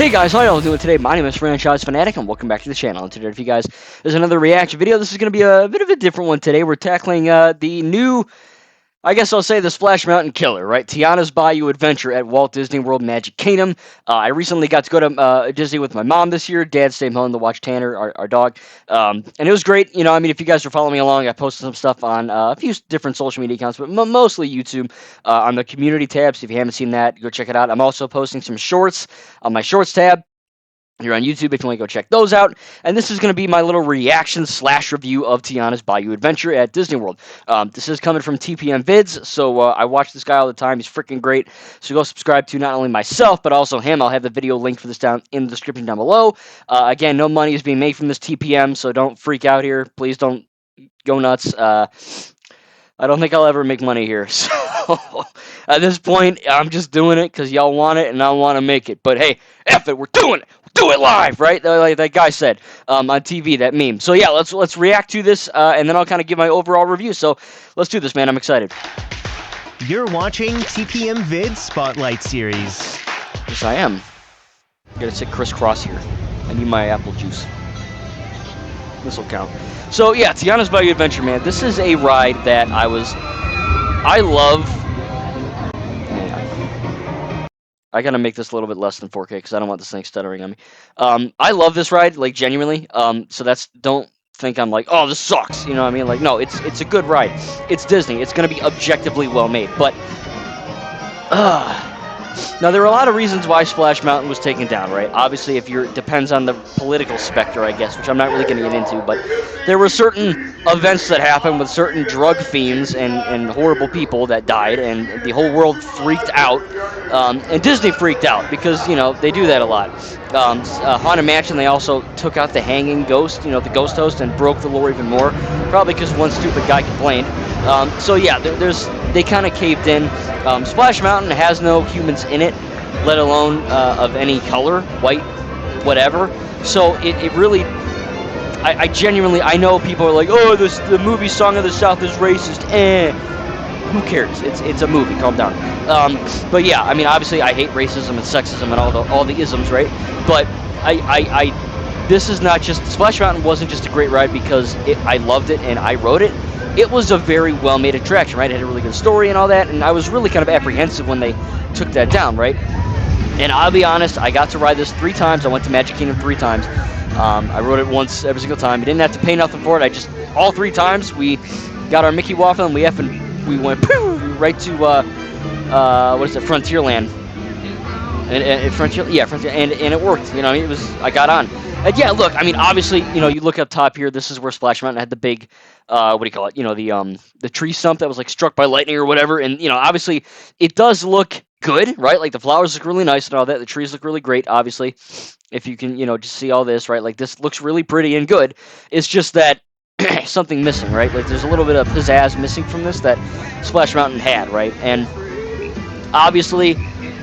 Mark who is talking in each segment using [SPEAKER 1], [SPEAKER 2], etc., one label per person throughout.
[SPEAKER 1] Hey guys, how y'all doing today? My name is Franchise Fanatic, and welcome back to the channel. And today, if you guys, there's another reaction video. This is going to be a bit of a different one today. We're tackling the new, I guess I'll say, the Splash Mountain Killer, right? Tiana's Bayou Adventure at Walt Disney World Magic Kingdom. I recently got to go to Disney with my mom this year. Dad stayed home to watch Tanner, our dog, and it was great. You know, I mean, if you guys are following me along, I posted some stuff on a few different social media accounts, but mostly YouTube on the community tab. So if you haven't seen that, go check it out. I'm also posting some shorts on my shorts tab. You're on YouTube if you want to go check those out. And this is going to be my little reaction / review of Tiana's Bayou Adventure at Disney World. This is coming from TPM Vids, so I watch this guy all the time. He's freaking great. So go subscribe to not only myself, but also him. I'll have the video link for this down in the description down below. Again, no money is being made from this TPM, so don't freak out here. Please don't go nuts. I don't think I'll ever make money here. So at this point, I'm just doing it because y'all want it and I want to make it. But hey, F it, we're doing it. Do it live, right? Like that guy said on TV, that meme. So yeah, let's react to this, and then I'll kind of give my overall review. So let's do this, man. I'm excited.
[SPEAKER 2] You're watching TPM Vid Spotlight Series.
[SPEAKER 1] Yes, I am. I gotta sit crisscross here. I need my apple juice. This will count. So yeah, Tiana's Bayou Adventure, man. This is a ride that I love. I gotta make this a little bit less than 4K because I don't want this thing stuttering on me. I love this ride, like genuinely. So don't think I'm like, oh, this sucks. You know what I mean? Like, no, it's a good ride. It's Disney. It's gonna be objectively well made. But now there are a lot of reasons why Splash Mountain was taken down, right? Obviously, depends on the political specter, I guess, which I'm not really going to get into. But there were certain events that happened with certain drug fiends and horrible people that died, and the whole world freaked out, and Disney freaked out because they do that a lot. Haunted Mansion, they also took out the hanging ghost, the ghost host, and broke the lore even more, probably because one stupid guy complained. So yeah, they kind of caved in. Splash Mountain has no humans in it, let alone of any color, white, whatever. So it really, I genuinely, I know people are like, oh, the movie Song of the South is racist. Who cares? It's a movie. Calm down. But yeah, I mean, obviously, I hate racism and sexism and all the isms, right? But this is not just Splash Mountain wasn't just a great ride because I loved it and I wrote it. It was a very well-made attraction, right? It had a really good story and all that, and I was really kind of apprehensive when they took that down, right? And I'll be honest, I got to ride this 3 times. I went to Magic Kingdom 3 times. I rode it once every single time. I didn't have to pay nothing for it. All 3 times, we got our Mickey waffle and we went right to what is it, Frontierland, and Frontier, and it worked. I got on. And yeah, look, I mean, obviously, you look up top here. This is where Splash Mountain had the big, what do you call it? The tree stump that was like struck by lightning or whatever. And obviously, it does look good, right? Like the flowers look really nice and all that. The trees look really great, obviously. If you can, just see all this, right? Like this looks really pretty and good. It's just that something missing, right? Like there's a little bit of pizzazz missing from this that Splash Mountain had, right? And obviously,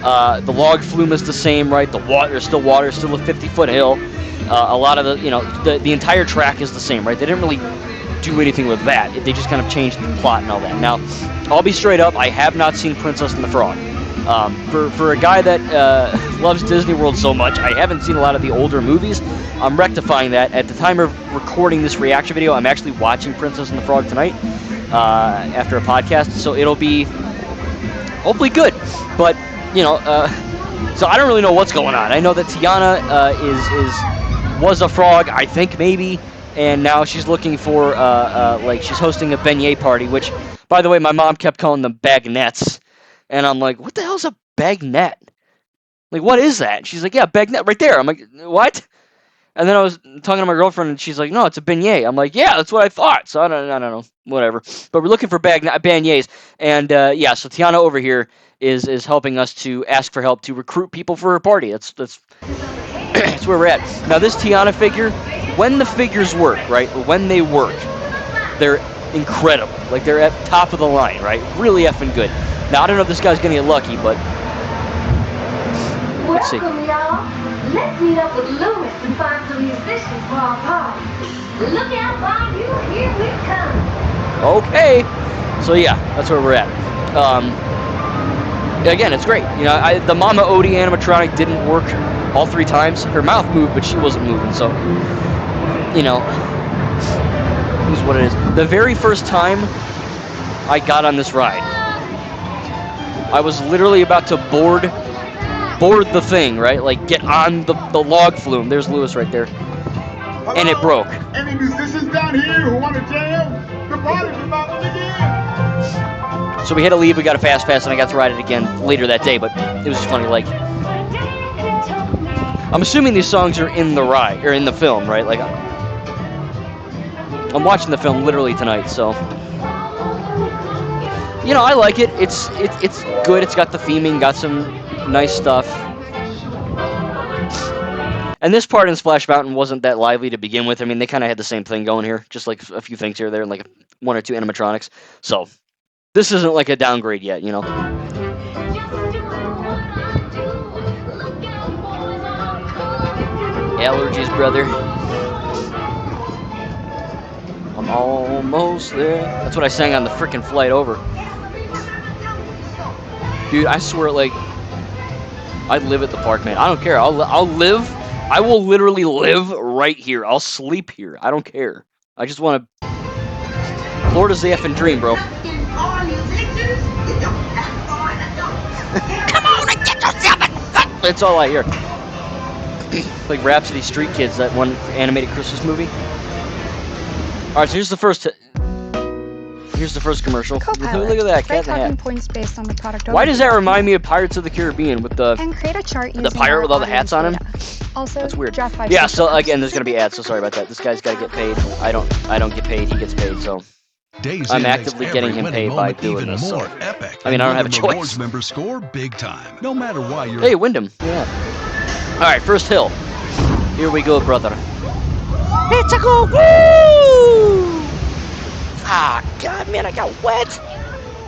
[SPEAKER 1] the log flume is the same, right? There's still water, still a 50-foot hill. A lot of the entire track is the same, right? They didn't really do anything with that. They just kind of changed the plot and all that. Now, I'll be straight up, I have not seen Princess and the Frog. For a guy that loves Disney World so much, I haven't seen a lot of the older movies. I'm rectifying that. At the time of recording this reaction video, I'm actually watching Princess and the Frog tonight after a podcast, so it'll be hopefully good. But, so I don't really know what's going on. I know that Tiana was a frog, I think, maybe, and now she's looking for, like, she's hosting a beignet party, which, by the way, my mom kept calling them bagnets, and I'm like, what the hell's a bagnet? Like, what is that? She's like, yeah, bagnet, right there. I'm like, what? And then I was talking to my girlfriend, and she's like, no, it's a beignet. I'm like, yeah, that's what I thought. So I don't know, whatever. But we're looking for beignets, and yeah, so Tiana over here is helping us to ask for help to recruit people for her party. That's that's where we're at. Now, this Tiana figure, when the figures work, right, when they work, they're incredible. Like, they're at top of the line, right? Really effing good. Now, I don't know if this guy's going to get lucky, but let's see.
[SPEAKER 3] Welcome, y'all. Let's meet up with Louis and find some musicians for our party. Look out, Bayou, here we come.
[SPEAKER 1] Okay. So, yeah, that's where we're at. Again, it's great. The Mama Odie animatronic didn't work all 3 times. Her mouth moved, but she wasn't moving, so, you know, is what it is. The very first time I got on this ride, I was literally about to board the thing, right? Like, get on the log flume. There's Lewis right there. And it broke.
[SPEAKER 4] Any musicians down here who want to jam? The party's about to begin.
[SPEAKER 1] So we had to leave. We got a fast pass, and I got to ride it again later that day. But it was just funny. Like, I'm assuming these songs are in the ride or in the film, right? Like, I'm watching the film literally tonight, so you know, I like it. It's good. It's got the theming, got some nice stuff. And this part in Splash Mountain wasn't that lively to begin with. I mean, they kind of had the same thing going here, just like a few things here or there, and like 1 or 2 animatronics. So this isn't like a downgrade yet, you know. Allergies, brother. I'm almost there. That's what I sang on the freaking flight over. Dude, I swear, like, I'd live at the park, man. I don't care. I'll live. I will literally live right here. I'll sleep here. I don't care. I just want to. Florida's the effing dream, bro. Come on and get yourself. That's all I hear. Like Rhapsody Street Kids, that one animated Christmas movie. All right, so here's the first commercial.
[SPEAKER 5] Copilot.
[SPEAKER 1] Look at that
[SPEAKER 5] Create
[SPEAKER 1] cat in the
[SPEAKER 5] talking
[SPEAKER 1] hat.
[SPEAKER 5] points based on the product.
[SPEAKER 1] Why does that remind me of Pirates of the Caribbean with the
[SPEAKER 5] And create a chart
[SPEAKER 1] the
[SPEAKER 5] using
[SPEAKER 1] pirate
[SPEAKER 5] our
[SPEAKER 1] with all the hats on him?
[SPEAKER 5] audience data. Also,
[SPEAKER 1] That's weird.
[SPEAKER 5] draft 5
[SPEAKER 1] Yeah,
[SPEAKER 5] social
[SPEAKER 1] so
[SPEAKER 5] apps.
[SPEAKER 1] again, there's gonna be ads. So sorry about that. This guy's got to get paid. I don't get paid. He gets paid. So
[SPEAKER 6] Days
[SPEAKER 1] I'm
[SPEAKER 6] In
[SPEAKER 1] actively
[SPEAKER 6] makes
[SPEAKER 1] getting
[SPEAKER 6] every
[SPEAKER 1] him
[SPEAKER 6] winning
[SPEAKER 1] paid by
[SPEAKER 6] moment
[SPEAKER 1] doing
[SPEAKER 6] even
[SPEAKER 1] this, so-
[SPEAKER 6] more epic.
[SPEAKER 1] I mean, I don't have a
[SPEAKER 6] And
[SPEAKER 1] choice.
[SPEAKER 6] Rewards members score big time, no matter why you're.
[SPEAKER 1] Hey, Wyndham. Yeah. All right, first hill. Here we go, brother. It's a go! Woo! Ah, God, man, I got wet.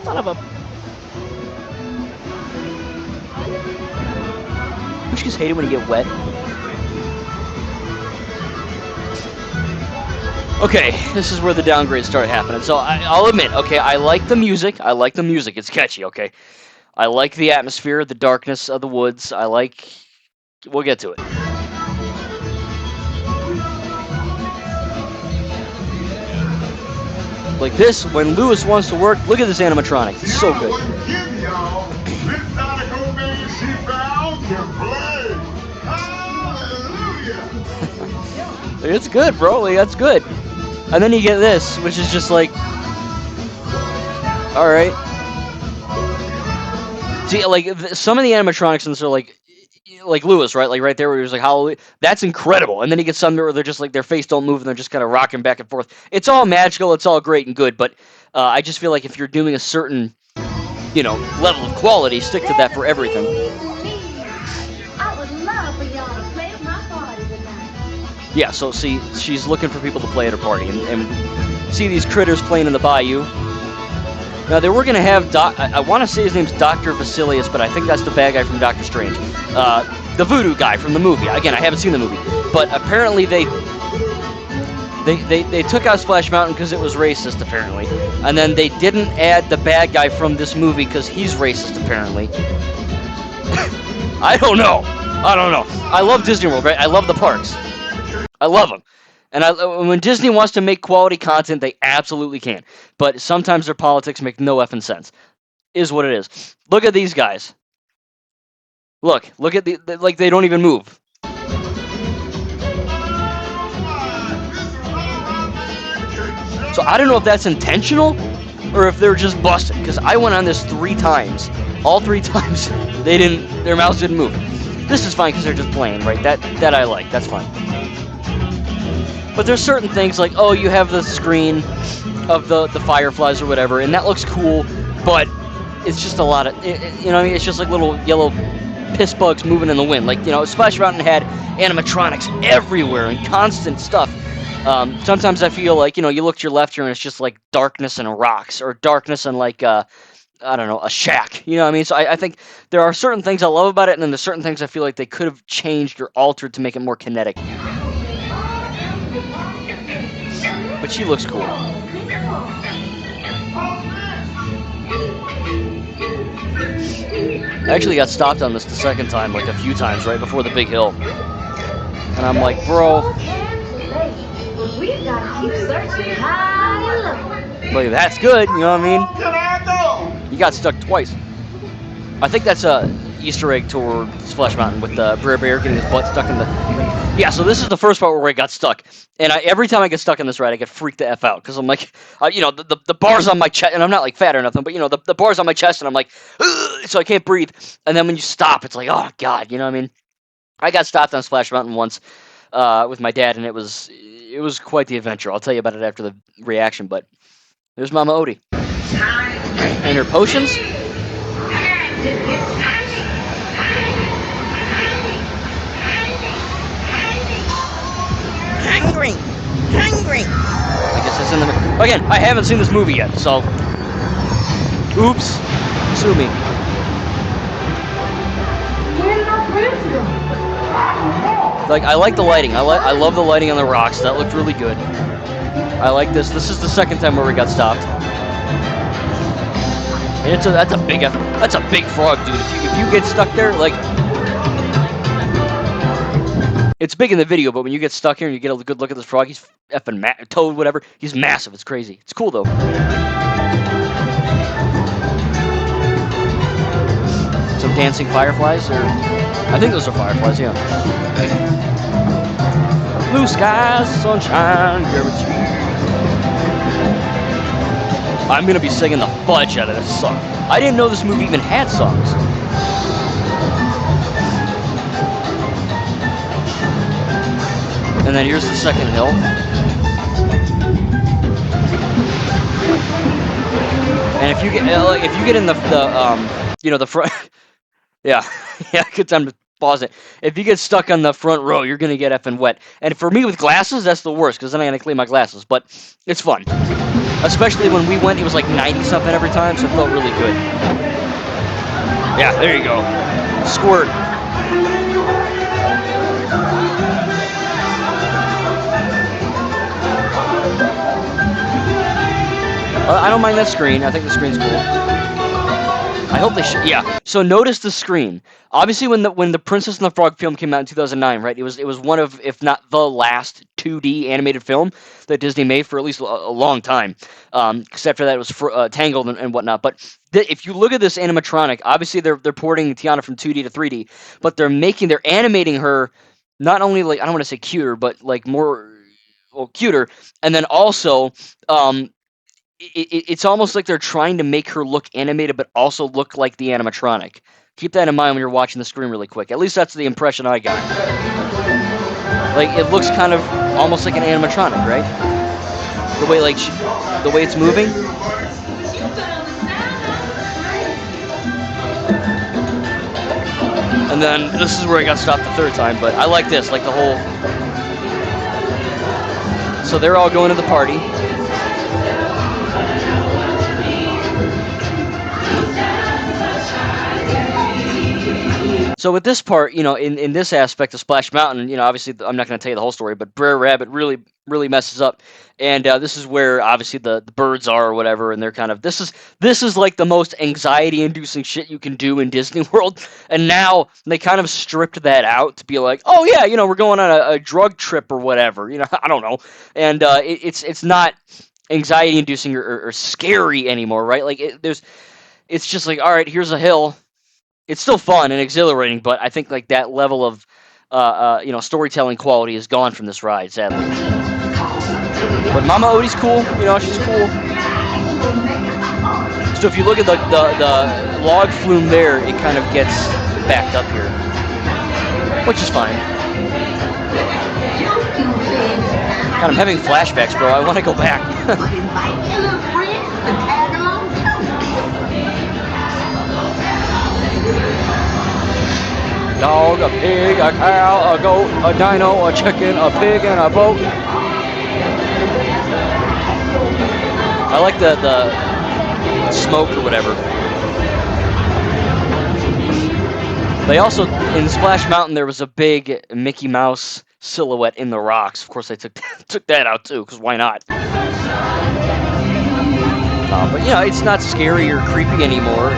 [SPEAKER 1] Son of a. Don't you just hate it when you get wet? Okay, this is where the downgrades start happening. So I'll admit, okay, I like the music. It's catchy, okay? I like the atmosphere, the darkness of the woods. We'll get to it. Like this, when Lewis wants to work, look at this animatronic. It's so good. It's good, bro. Like, that's good. And then you get this, which is just like, all right. See, like some of the animatronics and so like Lewis, right? Like right there where he was like, "Hallelujah!" That's incredible. And then you get some where they're just like their face don't move and they're just kind of rocking back and forth. It's all magical. It's all great and good. But I just feel like if you're doing a certain, you know, level of quality, stick to that for everything.
[SPEAKER 3] I would love for y'all to play at my party tonight.
[SPEAKER 1] Yeah. So see, she's looking for people to play at her party and see these critters playing in the bayou. Now, they were going to have, I want to say his name's Dr. Vasilius, but I think that's the bad guy from Doctor Strange. The voodoo guy from the movie. Again, I haven't seen the movie. But apparently they took out Splash Mountain because it was racist, apparently. And then they didn't add the bad guy from this movie because he's racist, apparently. I don't know. I love Disney World, right? I love the parks. I love them. And when Disney wants to make quality content, they absolutely can. But sometimes their politics make no effing sense. Is what it is. Look at these guys. Look at like they don't even move. So I don't know if that's intentional or if they're just busted. Because I went on this 3 times. All 3 times their mouths didn't move. This is fine because they're just playing, right? That I like. That's fine. But there's certain things like, oh, you have the screen of the fireflies or whatever, and that looks cool, but it's just a lot of, you know what I mean? It's just like little yellow piss bugs moving in the wind. Like, you know, Splash Mountain had animatronics everywhere and constant stuff. Sometimes I feel like, you know, you look to your left here and it's just like darkness and rocks, or darkness and like, I don't know, a shack. You know what I mean? So I think there are certain things I love about it, and then there's certain things I feel like they could have changed or altered to make it more kinetic. But she looks cool. I actually got stopped on this the second time, like a few times, right before the big hill. And I'm like, bro,
[SPEAKER 3] We've got to keep searching high and low.
[SPEAKER 1] like, that's good, you know what I mean?
[SPEAKER 4] Can I go?
[SPEAKER 1] You got stuck twice. I think that's a Easter egg toward Splash Mountain with the Brer Bear getting his butt stuck in the thing. Yeah, so this is the first part where I got stuck. And every time I get stuck in this ride, I get freaked the F out. Because I'm like, the bar's on my chest, and I'm not like fat or nothing, but the bar's on my chest, and I'm like, ugh, so I can't breathe. And then when you stop, it's like, oh, God, you know what I mean? I got stopped on Splash Mountain once with my dad, and it was quite the adventure. I'll tell you about it after the reaction, but there's Mama Odie. And her potions?
[SPEAKER 5] Hungry! Hungry!
[SPEAKER 1] I guess it's in the... Again, I haven't seen this movie yet, so... Oops. Sue me.
[SPEAKER 3] Where did our friends go?
[SPEAKER 1] Like, I like the lighting. I love the lighting on the rocks. That looked really good. I like this. This is the second time where we got stopped. And that's a big frog, dude. If you get stuck there, like... It's big in the video, but when you get stuck here and you get a good look at this frog, he's effing toad, whatever. He's massive. It's crazy. It's cool, though. Some dancing fireflies, or... I think those are fireflies, yeah. Blue skies, sunshine, guaranteed. I'm gonna be singing the fudge out of this song. I didn't know this movie even had songs. And then here's the second hill. And if you get in the front, yeah, good time to pause it. If you get stuck on the front row, you're gonna get effing wet. And for me with glasses, that's the worst because then I gotta clean my glasses. But it's fun, especially when we went. It was like 90 something every time, so it felt really good. Yeah, there you go. Squirt. I don't mind that screen. I think the screen's cool. I hope they should. Yeah. So notice the screen. Obviously, when the Princess and the Frog film came out in 2009, right? It was one of, if not the last 2D animated film that Disney made for at least a long time. Because after that, it was Tangled and whatnot. But if you look at this animatronic, obviously they're porting Tiana from 2D to 3D, but they're animating her not only like, I don't want to say cuter, but like more cuter, and then also it's almost like they're trying to make her look animated, but also look like the animatronic. Keep that in mind when you're watching the screen really quick. At least that's the impression I got. Like, it looks kind of almost like an animatronic, right? The way, like, the way it's moving. And then this is where I got stopped the third time, but I like this, like the whole... So they're all going to the party. So with this part, in this aspect of Splash Mountain, obviously I'm not going to tell you the whole story, but Brer Rabbit really messes up, and this is where obviously the birds are or whatever, and they're kind of this is like the most anxiety-inducing shit you can do in Disney World, and now they kind of stripped that out to be like, oh yeah, we're going on a drug trip or whatever, I don't know, and it's not anxiety-inducing or scary anymore, right? Like it's just like, all right, here's a hill. It's still fun and exhilarating, but I think like that level of storytelling quality is gone from this ride, sadly. But Mama Odie's cool, she's cool. So if you look at the log flume there, it kind of gets backed up here, which is fine. God, I'm having flashbacks, bro. I want to go back. Dog, a pig, a cow, a goat, a dino, a chicken, a pig, and a boat. I like the smoke or whatever. They also, in Splash Mountain, there was a big Mickey Mouse silhouette in the rocks. Of course, they took that out too, because why not? But it's not scary or creepy anymore.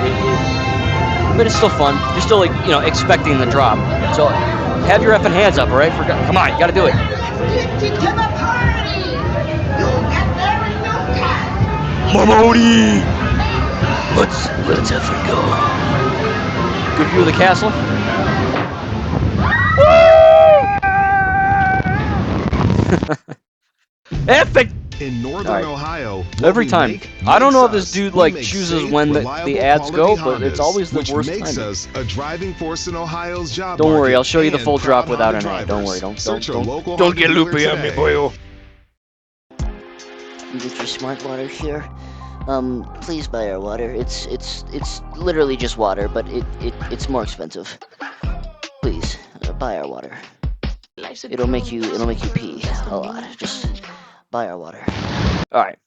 [SPEAKER 1] but it's still fun. You're still like expecting the drop. So have your effing hands up, all right? Come on, you got to do it.
[SPEAKER 3] Get you to the party! You'll get there in no time!
[SPEAKER 1] Marmoni! Let's effing go. Good view of the castle. Epic!
[SPEAKER 7] In northern
[SPEAKER 1] All right.
[SPEAKER 7] Ohio, what
[SPEAKER 1] Every
[SPEAKER 7] we
[SPEAKER 1] time.
[SPEAKER 7] make
[SPEAKER 1] I don't
[SPEAKER 7] makes
[SPEAKER 1] know if this
[SPEAKER 7] us.
[SPEAKER 1] dude
[SPEAKER 7] We
[SPEAKER 1] like
[SPEAKER 7] make
[SPEAKER 1] chooses
[SPEAKER 7] safe,
[SPEAKER 1] when the
[SPEAKER 7] reliable,
[SPEAKER 1] ads go,
[SPEAKER 7] quality
[SPEAKER 1] but it's
[SPEAKER 7] Hondas,
[SPEAKER 1] always the
[SPEAKER 7] which
[SPEAKER 1] worst
[SPEAKER 7] makes
[SPEAKER 1] timing.
[SPEAKER 7] us a driving force in Ohio's job
[SPEAKER 1] Don't worry,
[SPEAKER 7] market
[SPEAKER 1] I'll show you the
[SPEAKER 7] and
[SPEAKER 1] full drop
[SPEAKER 7] proud
[SPEAKER 1] without
[SPEAKER 7] Honda
[SPEAKER 1] an ad. Don't worry,
[SPEAKER 7] drivers.
[SPEAKER 1] don't
[SPEAKER 7] Search your local
[SPEAKER 1] don't
[SPEAKER 7] Honda
[SPEAKER 1] get
[SPEAKER 7] dealer
[SPEAKER 1] loopy on me,
[SPEAKER 7] today.
[SPEAKER 1] boyo.
[SPEAKER 5] You get your smart water here. Please buy our water. It's literally just water, but it's more expensive. Please buy our water. It'll make you pee a lot. Just buy our water.
[SPEAKER 1] All right.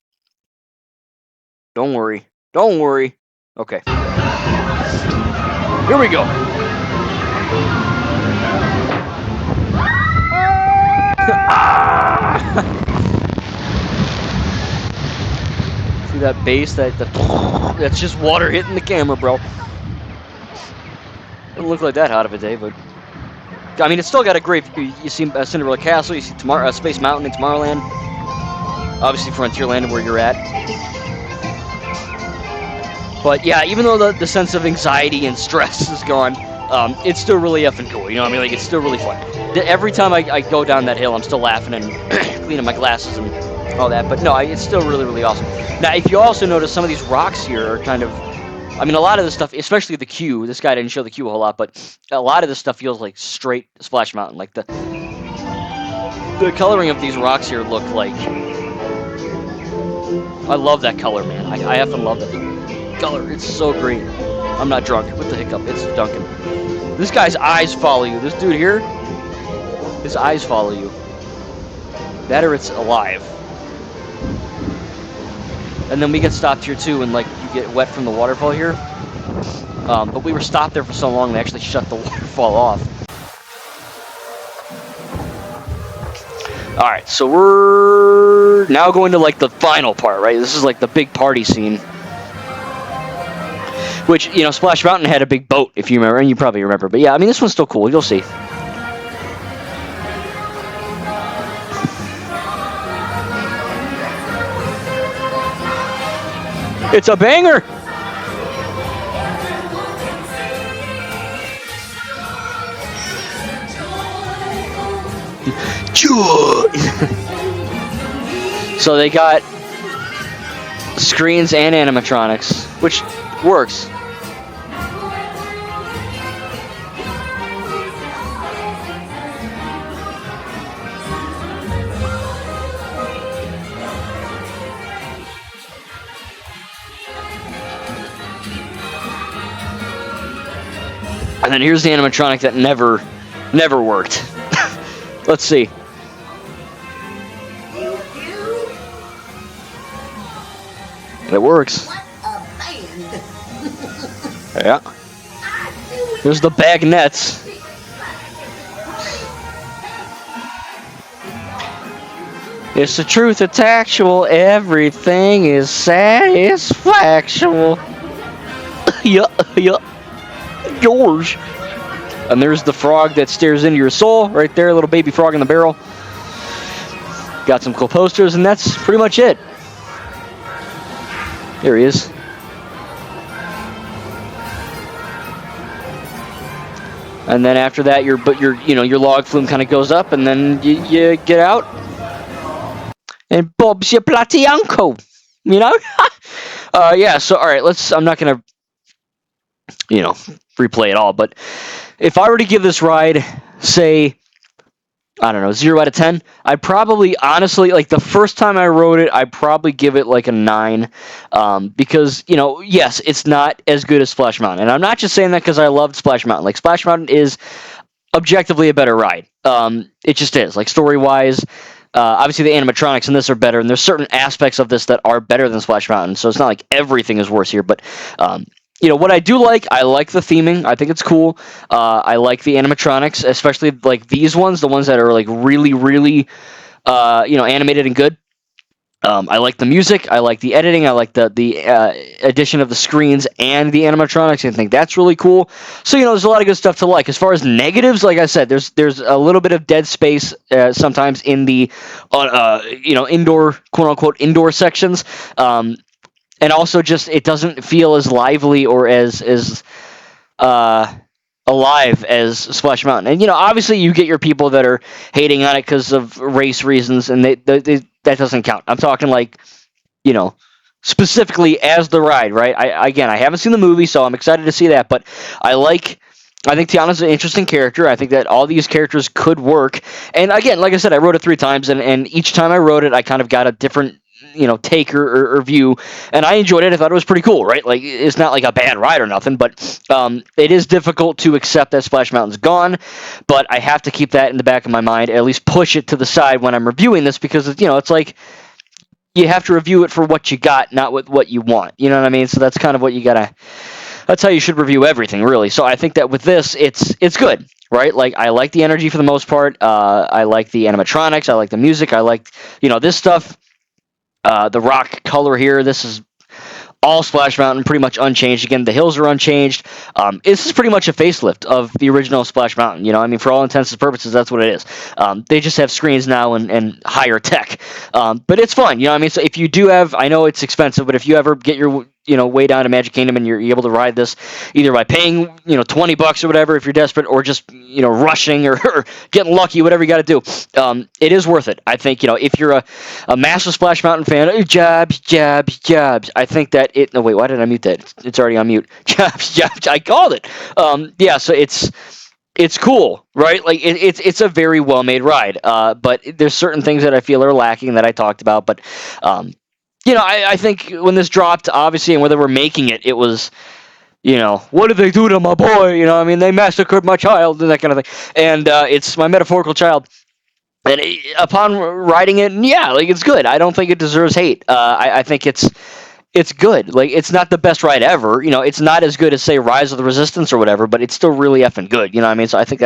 [SPEAKER 1] Don't worry. Don't worry. Okay. Here we go. See that bass? That's just water hitting the camera, bro. Doesn't look like that hot of a day, but I mean, it's still got a great view. You see Cinderella Castle. You see Space Mountain in Tomorrowland. Obviously, Frontierland, where you're at. But yeah, even though the sense of anxiety and stress is gone, it's still really effing cool. You know what I mean? Like, it's still really fun. Every time I go down that hill, I'm still laughing and cleaning my glasses and all that. But no, it's still really, really awesome. Now, if you also notice, some of these rocks here are kind of, I mean, a lot of this stuff, especially the queue. This guy didn't show the queue a whole lot, but a lot of this stuff feels like straight Splash Mountain. Like the coloring of these rocks here look like. I love that color, man. I effing love that color. It's so great. I'm not drunk. With the hiccup, it's Duncan. This guy's eyes follow you. This dude here, his eyes follow you. That or it's alive. And then we get stopped here too, and like you get wet from the waterfall here. But we were stopped there for so long, they actually shut the waterfall off. All right, so we're now going to like the final part, right? This is like the big party scene. Which, Splash Mountain had a big boat, if you remember, and you probably remember. But yeah, I mean, this one's still cool. You'll see. It's a banger! So they got screens and animatronics, which works. And then here's the animatronic that never worked. Let's see. It works. Yeah. There's the bag nets. It's the truth, it's actual. Everything is satisfactual. Yeah. Yours. And there's the frog that stares into your soul right there, little baby frog in the barrel. Got some cool posters, and that's pretty much it. There he is. And then after that, your log flume kind of goes up, and then you get out, and Bob's your bloody uncle. Yeah. So all right, I'm not gonna, replay it all, but if I were to give this ride, say, I don't know, 0 out of 10, I'd probably, honestly, like the first time I rode it, I'd probably give it like a 9, because, yes, it's not as good as Splash Mountain. And I'm not just saying that because I loved Splash Mountain. Like, Splash Mountain is objectively a better ride. It just is. Like, story-wise, obviously the animatronics in this are better, and there's certain aspects of this that are better than Splash Mountain, so it's not like everything is worse here, but what I do like, I like the theming. I think it's cool. I like the animatronics, especially like these ones, the ones that are like really, really, animated and good. I like the music. I like the editing. I like the addition of the screens and the animatronics. I think that's really cool. So there's a lot of good stuff to like. As far as negatives, like I said, there's a little bit of dead space sometimes in the indoor, quote unquote, indoor sections. And also just it doesn't feel as lively or as alive as Splash Mountain. And obviously you get your people that are hating on it because of race reasons, and that doesn't count. I'm talking like specifically as the ride, right? I haven't seen the movie, so I'm excited to see that. But I think Tiana's an interesting character. I think that all these characters could work. And again, like I said, I wrote it 3 times, and each time I wrote it, I kind of got a different take or view, and I enjoyed it. I thought it was pretty cool, right? Like, it's not like a bad ride or nothing, but it is difficult to accept that Splash Mountain's gone, but I have to keep that in the back of my mind, at least push it to the side when I'm reviewing this, because it's like you have to review it for what you got, not what you want. You know what I mean? So that's kind of what you gotta. That's how you should review everything, really. So I think that with this, it's good, right? Like, I like the energy for the most part. I like the animatronics. I like the music. I like this stuff. The rock color here. This is all Splash Mountain, pretty much unchanged. Again, the hills are unchanged. This is pretty much a facelift of the original Splash Mountain. I mean, for all intents and purposes, that's what it is. They just have screens now and higher tech. But it's fun, what I mean? So if you do have, I know it's expensive, but if you ever get your way down to Magic Kingdom and you're able to ride this either by paying, $20 or whatever if you're desperate, or just, rushing or getting lucky, whatever you got to do, it is worth it. I think, if you're a massive Splash Mountain fan, jabs, I think that no, wait, why did I mute that? It's already on mute. Jabs, I called it. Yeah, so it's cool, right? Like, it's a very well-made ride, but there's certain things that I feel are lacking that I talked about, but I think when this dropped, obviously, and when they were making it, it was, what did they do to my boy? I mean, they massacred my child and that kind of thing. And it's my metaphorical child. And upon writing it, yeah, like, it's good. I don't think it deserves hate. I think it's good. Like, it's not the best ride ever. It's not as good as, say, Rise of the Resistance or whatever, but it's still really effing good. You know what I mean? So I think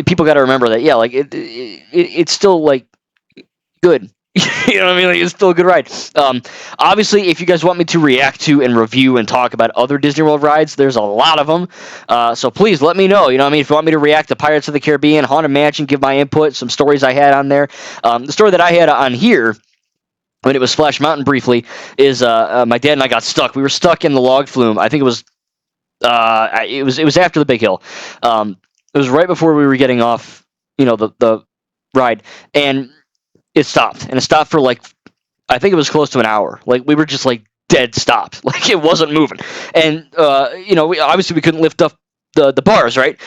[SPEAKER 1] people got to remember that. Yeah, like, it's still, like, good. You know what I mean? Like, it's still a good ride. Obviously, if you guys want me to react to and review and talk about other Disney World rides, there's a lot of them. So please let me know. You know what I mean? If you want me to react to Pirates of the Caribbean, Haunted Mansion, give my input, some stories I had on there. The story that I had on here, when it was Splash Mountain briefly, is my dad and I got stuck. We were stuck in the log flume. I think it was after the big hill. It was right before we were getting off, the ride, and it stopped. And it stopped for, like, I think it was close to an hour. Like, we were just, like, dead stopped. Like, it wasn't moving. And we couldn't lift up the bars, right?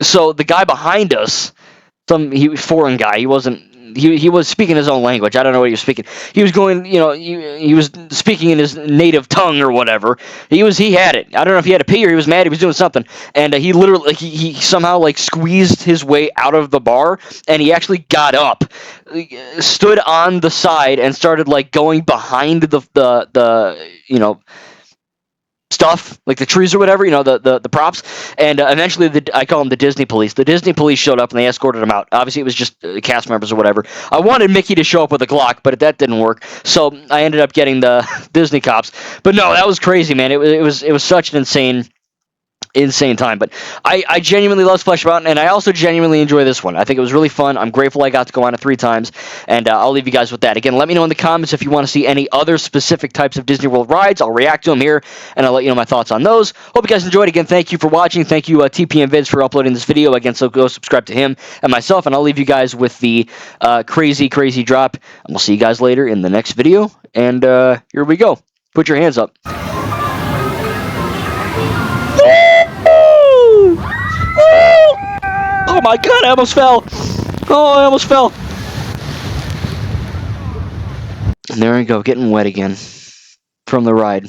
[SPEAKER 1] So the guy behind us, foreign guy, he was speaking his own language. I don't know what he was speaking. He was going, he was speaking in his native tongue or whatever. He had it. I don't know if he had to pee or he was mad. He was doing something, and he literally, he somehow, like, squeezed his way out of the bar, and he actually got up, stood on the side, and started, like, going behind the stuff, like the trees or whatever, the props, and eventually I call them the Disney police. The Disney police showed up and they escorted him out. Obviously, it was just cast members or whatever. I wanted Mickey to show up with a Glock, but that didn't work, so I ended up getting the Disney cops. But no, that was crazy, man. It was such an insane time. But I genuinely love Splash Mountain, and I also genuinely enjoy this one. I think it was really fun. I'm grateful I got to go on it 3 times, and I'll leave you guys with that. Again, let me know in the comments if you want to see any other specific types of Disney World rides. I'll react to them here, and I'll let you know my thoughts on those. Hope you guys enjoyed. Again, thank you for watching. Thank you, TPM Vids, for uploading this video. Again, so go subscribe to him and myself, and I'll leave you guys with the crazy drop, and we'll see you guys later in the next video. And here we go. Put your hands up. Oh my god, I almost fell. Oh, I almost fell. And there we go, getting wet again from the ride.